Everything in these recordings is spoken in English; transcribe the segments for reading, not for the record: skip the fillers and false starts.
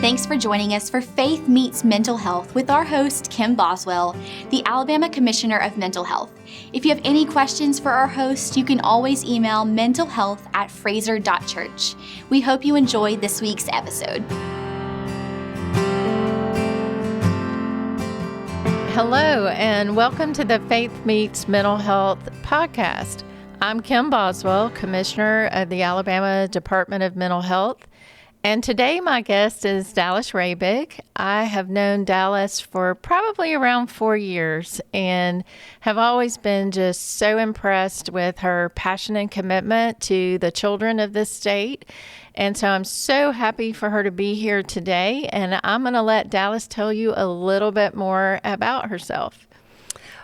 Thanks for joining us for Faith Meets Mental Health with our host, Kim Boswell, the Alabama Commissioner of Mental Health. If you have any questions for our host, you can always email mentalhealth@fraser.church. We hope you enjoy this week's episode. Hello, and welcome to the Faith Meets Mental Health podcast. I'm Kim Boswell, Commissioner of the Alabama Department of Mental Health. And today my guest is Dallas Rabig. I have known Dallas for probably around 4 years and have always been just so impressed with her passion and commitment to the children of this state. And so I'm so happy for her to be here today. And I'm going to let Dallas tell you a little bit more about herself.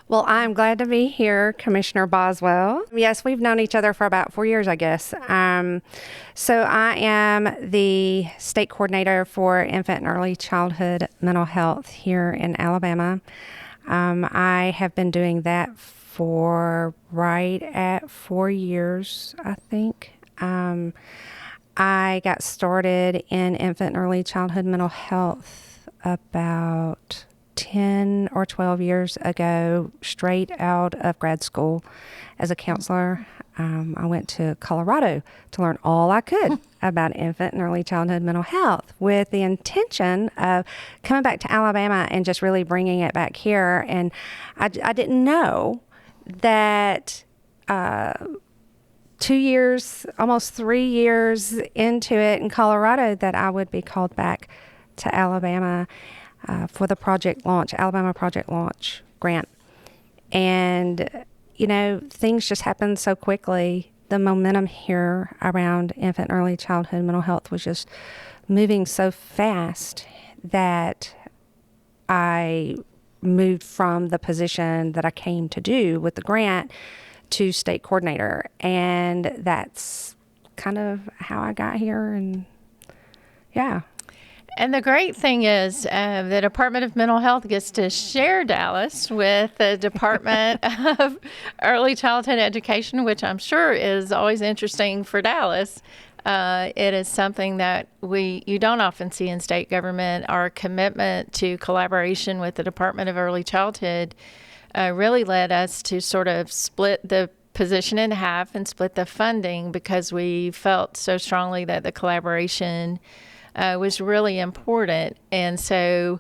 Well, I'm glad to be here, Commissioner Boswell. Yes, we've known each other for about 4 years, I guess. So I am the state coordinator for infant and early childhood mental health here in Alabama. I have been doing that for right at 4 years, I think. I got started in infant and early childhood mental health about 10 or 12 years ago, straight out of grad school as a counselor. I went to Colorado to learn all I could about infant and early childhood mental health with the intention of coming back to Alabama and just really bringing it back here. And I didn't know that 2 years, almost 3 years into it in Colorado, that I would be called back to Alabama for the Alabama Project Launch grant. And, you know, things just happened so quickly. The momentum here around infant and early childhood mental health was just moving so fast that I moved from the position that I came to do with the grant to state coordinator. And that's kind of how I got here. And yeah. And the great thing is the Department of Mental Health gets to share Dallas with the Department of Early Childhood Education, which I'm sure is always interesting for Dallas. It is something that you don't often see in state government. Our commitment to collaboration with the Department of Early Childhood really led us to sort of split the position in half and split the funding because we felt so strongly that the collaboration was really important. And so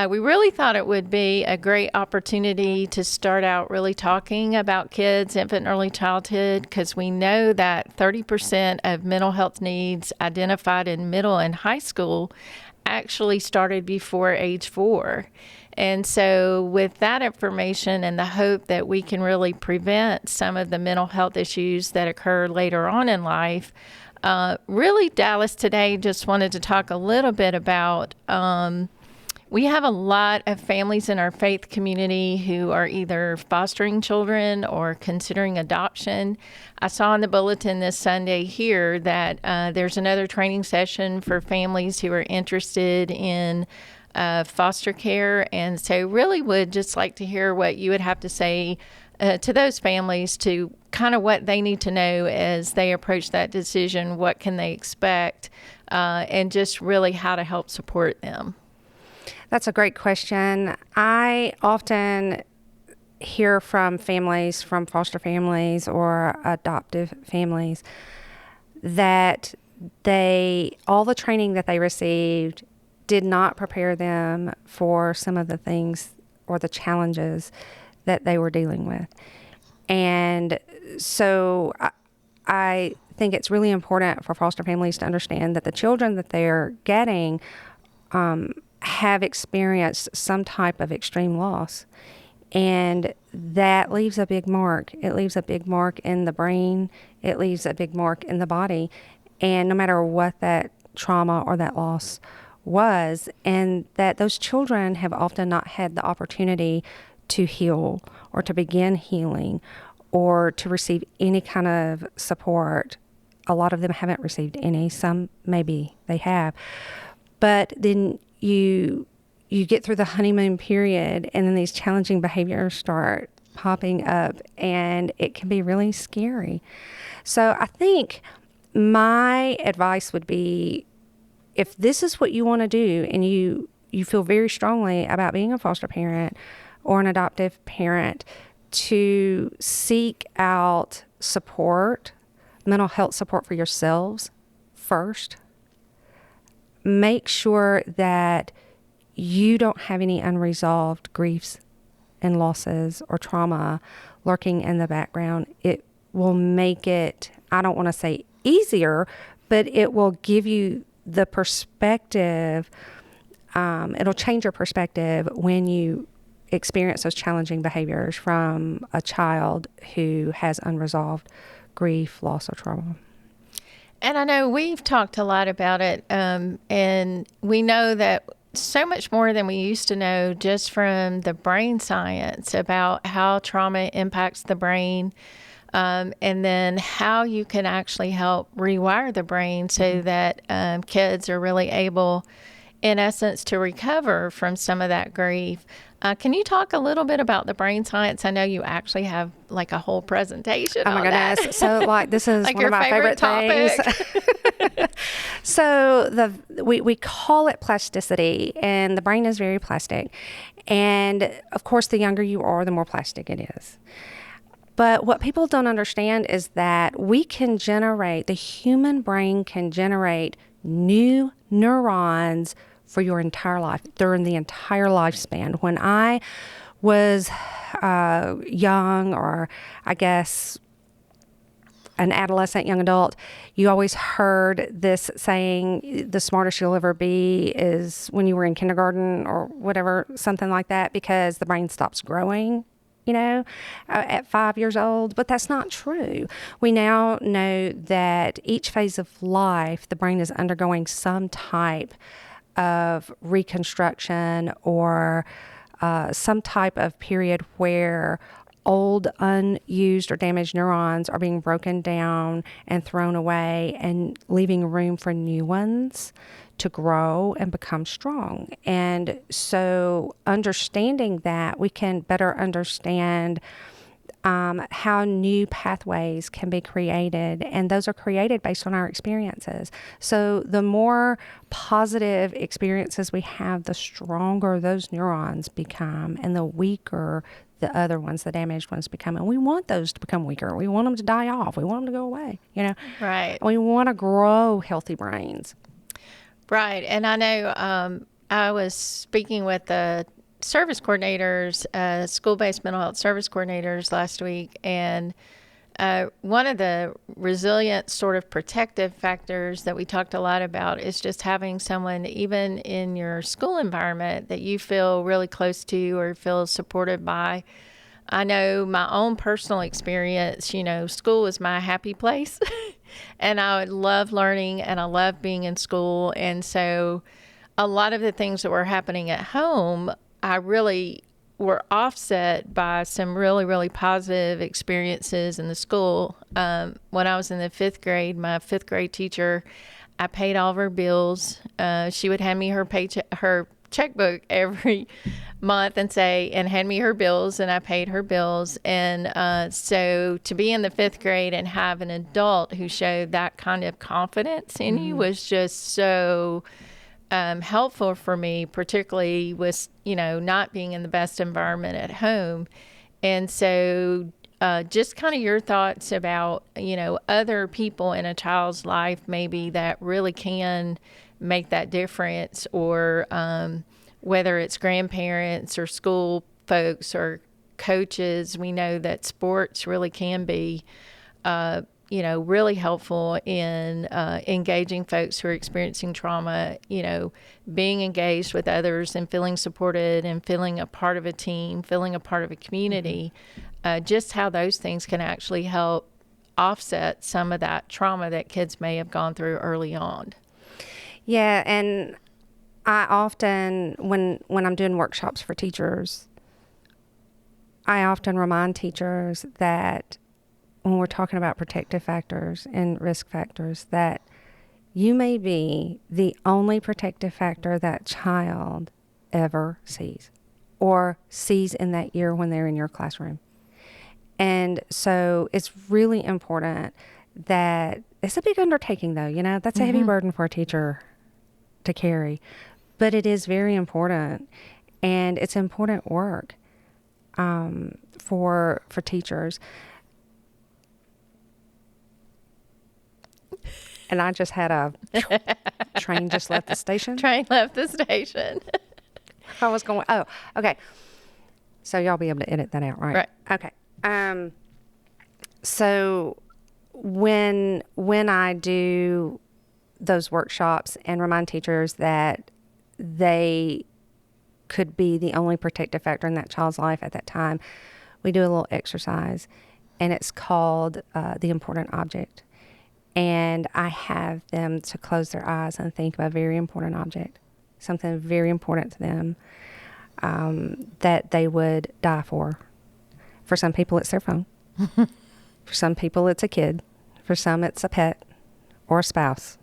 we really thought it would be a great opportunity to start out really talking about kids, infant and early childhood, because we know that 30% of mental health needs identified in middle and high school actually started before age 4. And so with that information and the hope that we can really prevent some of the mental health issues that occur later on in life, really, Dallas today just wanted to talk a little bit about, we have a lot of families in our faith community who are either fostering children or considering adoption. I saw in the bulletin this Sunday here that there's another training session for families who are interested in foster care. And so really would just like to hear what you would have to say to those families, to kind of what they need to know as they approach that decision, what can they expect, and just really how to help support them. That's a great question. I often hear from families, from foster families or adoptive families, that all the training that they received did not prepare them for some of the things or the challenges that they were dealing with. And so I think it's really important for foster families to understand that the children that they're getting have experienced some type of extreme loss. And that leaves a big mark. It leaves a big mark in the brain. It leaves a big mark in the body. And no matter what that trauma or that loss was, and that those children have often not had the opportunity to heal or to begin healing or to receive any kind of support. A lot of them haven't received any. Some maybe they have. But then you get through the honeymoon period, and then these challenging behaviors start popping up, and it can be really scary. So I think my advice would be, if this is what you want to do and you feel very strongly about being a foster parent or an adoptive parent, to seek out support, mental health support for yourselves first. Make sure that you don't have any unresolved griefs and losses or trauma lurking in the background. It will make it, I don't want to say easier, but it will give you the perspective. It'll change your perspective when you experience those challenging behaviors from a child who has unresolved grief, loss, or trauma. And I know we've talked a lot about it, and we know that so much more than we used to know just from the brain science about how trauma impacts the brain, and then how you can actually help rewire the brain so that kids are really able, in essence, to recover from some of that grief. Can you talk a little bit about the brain science? I know you actually have like a whole presentation on that. Goodness. So like this is like one of my favorite things. So we call it plasticity, and the brain is very plastic. And of course, the younger you are, the more plastic it is. But what people don't understand is that the human brain can generate new neurons for your entire life, during the entire lifespan. When I was young, or I guess an adolescent, young adult, you always heard this saying, the smartest you'll ever be is when you were in kindergarten or whatever, something like that, because the brain stops growing, at 5 years old. But that's not true. We now know that each phase of life, the brain is undergoing some type of reconstruction or some type of period where old, unused, or damaged neurons are being broken down and thrown away, and leaving room for new ones to grow and become strong. And so understanding that, we can better understand how new pathways can be created, and those are created based on our experiences. So the more positive experiences we have, the stronger those neurons become, and the weaker the other ones, the damaged ones, become. And we want those to become weaker. We want them to die off. We want them to go away, Right. We want to grow healthy brains. Right. And I know I was speaking with the service coordinators, school-based mental health service coordinators last week, and one of the resilient sort of protective factors that we talked a lot about is just having someone, even in your school environment, that you feel really close to or feel supported by. I know my own personal experience, school is my happy place and I love learning and I love being in school. And so a lot of the things that were happening at home, I really were offset by some really, really positive experiences in the school. When I was in the fifth grade, my fifth grade teacher, I paid all of her bills. She would hand me her checkbook every month and hand me her bills, and I paid her bills. And so to be in the fifth grade and have an adult who showed that kind of confidence in you was just so helpful for me, particularly with, not being in the best environment at home. And so just kind of your thoughts about, other people in a child's life maybe that really can make that difference, or whether it's grandparents or school folks or coaches. We know that sports really can be really helpful in engaging folks who are experiencing trauma, being engaged with others and feeling supported and feeling a part of a team, feeling a part of a community, just how those things can actually help offset some of that trauma that kids may have gone through early on. Yeah, and I often, when I'm doing workshops for teachers, I often remind teachers that when we're talking about protective factors and risk factors, that you may be the only protective factor that child ever sees, or sees in that year when they're in your classroom. And so it's really important that, it's a big undertaking though, that's a heavy burden for a teacher. to carry. But it is very important, and it's important work for teachers. And I just had a train just left the station. Train left the station. I was going, oh, okay. So y'all be able to edit that out, right? Right. Okay. So when I do those workshops and remind teachers that they could be the only protective factor in that child's life at that time, we do a little exercise, and it's called the important object. And I have them to close their eyes and think of a very important object, something very important to them, that they would die for. For some people, it's their phone. For some people, it's a kid. For some, it's a pet or a spouse.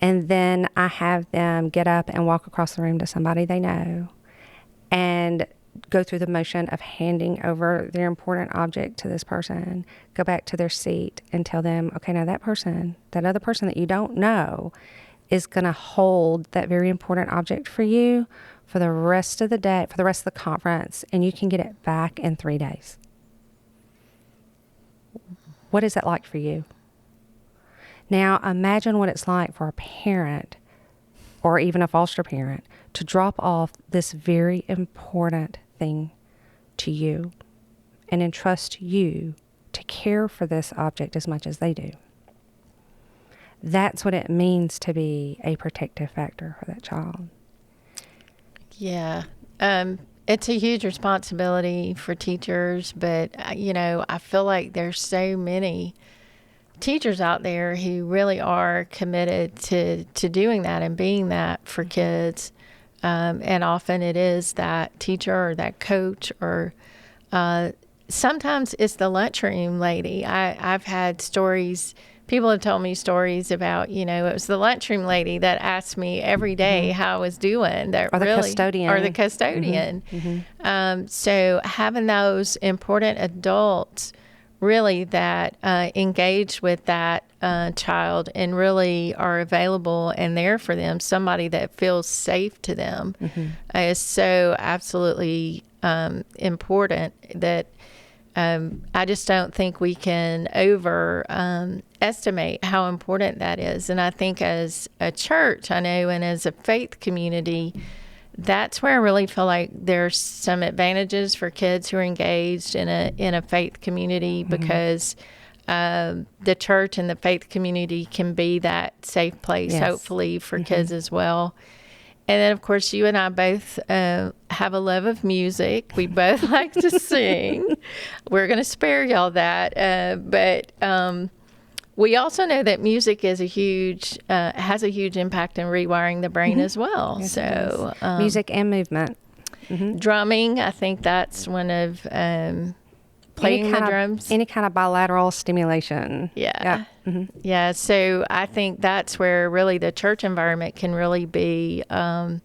And then I have them get up and walk across the room to somebody they know and go through the motion of handing over their important object to this person, go back to their seat and tell them, okay, now that person, that other person that you don't know, is going to hold that very important object for you for the rest of the day, for the rest of the conference, and you can get it back in 3 days. What is that like for you? Now, imagine what it's like for a parent or even a foster parent to drop off this very important thing to you and entrust you to care for this object as much as they do. That's what it means to be a protective factor for that child. Yeah. It's a huge responsibility for teachers, but, I feel like there's so many teachers out there who really are committed to doing that and being that for kids. And often it is that teacher or that coach, or sometimes it's the lunchroom lady. I've had stories, people have told me stories about, it was the lunchroom lady that asked me every day how I was doing. That or the custodian. Or the custodian. Mm-hmm. So having those important adults really that engage with that child and really are available and there for them, somebody that feels safe to them, is so absolutely important that I just don't think we can estimate how important that is. And I think as a church, I know, and as a faith community, that's where I really feel like there's some advantages for kids who are engaged in a faith community, because the church and the faith community can be that safe place, yes, hopefully, for kids as well. And then, of course, you and I both have a love of music. We both like to sing. We're going to spare y'all that. But we also know that music is has a huge impact in rewiring the brain as well. Yes, so music and movement. Drumming, I think that's one of playing the drums. Any kind of bilateral stimulation. Yeah. Yeah. So I think that's where really the church environment can really be a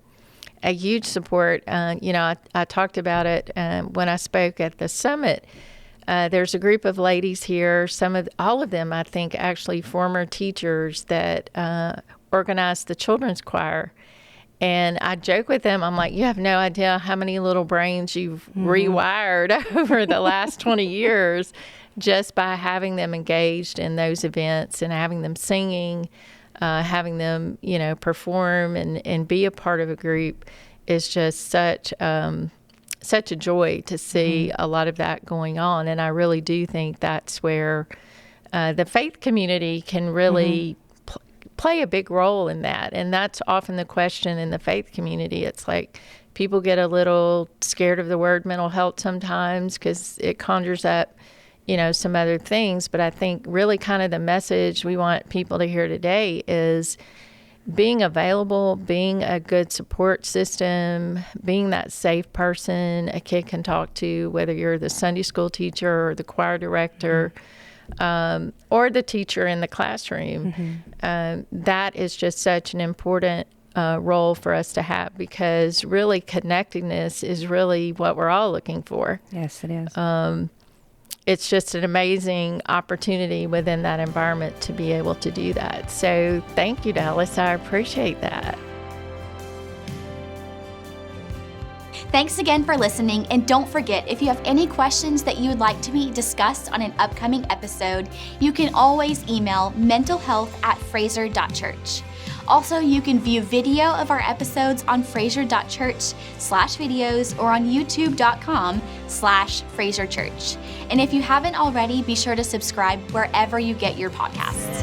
huge support. I talked about it when I spoke at the summit. There's a group of ladies here, all of them, I think, actually former teachers that organized the children's choir. And I joke with them, I'm like, you have no idea how many little brains you've rewired over the last 20 years just by having them engaged in those events and having them singing, having them, perform and be a part of a group is just such a joy to see a lot of that going on. And I really do think that's where the faith community can really play a big role in that. And that's often the question in the faith community. It's like people get a little scared of the word mental health sometimes because it conjures up, some other things. But I think really kind of the message we want people to hear today is being available, being a good support system, being that safe person a kid can talk to, whether you're the Sunday school teacher or the choir director, or the teacher in the classroom. That is just such an important role for us to have, because really connectedness is really what we're all looking for. Yes, it is. it's just an amazing opportunity within that environment to be able to do that. So thank you, Dallas. I appreciate that. Thanks again for listening, and don't forget, if you have any questions that you would like to be discussed on an upcoming episode, you can always email mentalhealth@fraser.church. Also, you can view video of our episodes on fraser.church/videos or on youtube.com/fraserchurch. And if you haven't already, be sure to subscribe wherever you get your podcasts.